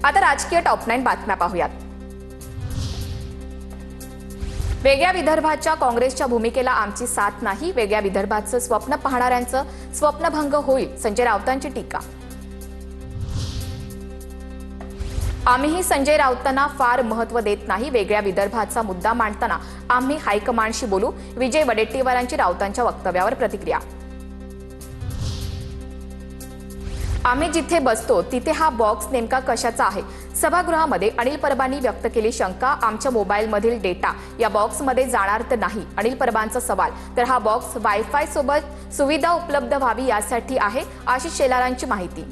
आता राजकीय टॉप 9 बातम्या पाहूयात। वेगळ्या विदर्भाच्या काँग्रेसच्या भूमिकेला आमची साथ नाही, वेगळ्या विदर्भाचं स्वप्न पाहणाऱ्यांचं स्वप्नभंग होईल, संजय राऊतांची टीका। आम्हीही संजय राऊतांना फार महत्त्व देत नाही, वेगळ्या विदर्भाचा मुद्दा मांडताना आम्ही हायकमांडशी बोलू, विजय वडेट्टीवारांची राऊतांच्या वक्तव्यावर प्रतिक्रिया। आम्ही जिथे बसतो तिथे हा बॉक्स नेमका कशाचा आहे? सभागृहामध्ये अनिल परबांनी व्यक्त केली शंका, आमच्या मोबाईलमधील डेटा या बॉक्समध्ये जाणार तर नाही? अनिल परबांचा सवाल। तर हा बॉक्स वायफाय सोबत सुविधा उपलब्ध व्हावी यासाठी आहे, आशिष शेलारांची माहिती।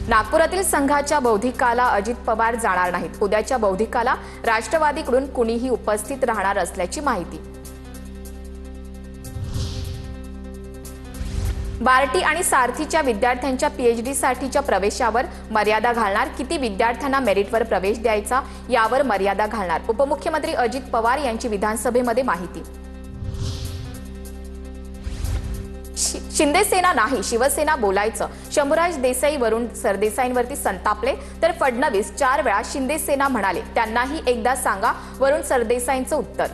नागपुरातील संघाच्या बौद्धिकाला अजित पवार जाणार नाहीत, उद्याच्या बौद्धिकाला राष्ट्रवादीकडून कुणीही उपस्थित राहणार असल्याची माहिती। बार्टी आणि सारथीच्या विद्यार्थ्यांच्या पीएचडी साठीच्या प्रवेशावर मर्यादा घालणार, किती विद्यार्थ्यांना मेरिटवर प्रवेश द्यायचा यावर मर्यादा घालणार, उपमुख्यमंत्री अजित पवार यांची विधानसभेमध्ये माहिती। शिंदे सेना नाही शिवसेना बोलायचं, शंभूराज देसाई वरुण सरदेसाईंवरती संतापले, तर फडणवीस 4 वेळा शिंदे सेना म्हणाले, त्यांनाही एकदा सांगा, वरुण सरदेसाईंचं उत्तर।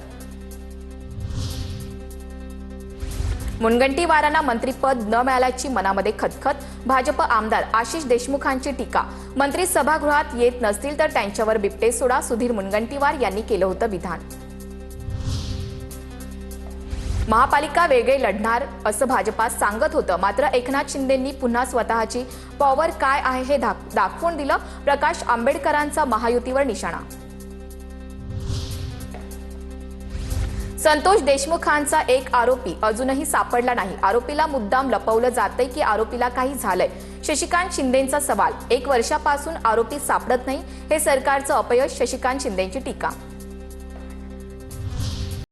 मुनगंटीवारांना मंत्रीपद न मिळाल्याची मनामध्ये खतखत, भाजप आमदार आशिष देशमुखांची टीका, मंत्री सभागृहात येत नसतील तर त्यांच्यावर बिबटे सोडा, सुधीर मुनगंटीवार यांनी केलं होतं विधान। महापालिका वेगळे लढणार असं भाजपात सांगत होतं, मात्र एकनाथ शिंदेंनी पुन्हा स्वतःची पॉवर काय आहे हे दाखवून दिलं, प्रकाश आंबेडकरांचा महायुतीवर निशाणा। संतोष देशमुखांचा एक आरोपी अजूनही सापडला नाही, आरोपीला मुद्दाम लपवलं जातंय की आरोपीला काही झालंय? शशिकांत शिंदेंचा सवाल, 1 वर्षापासून आरोपी सापडत नाही, हे सरकारचं अपयश, शशिकांत शिंदेंची टीका।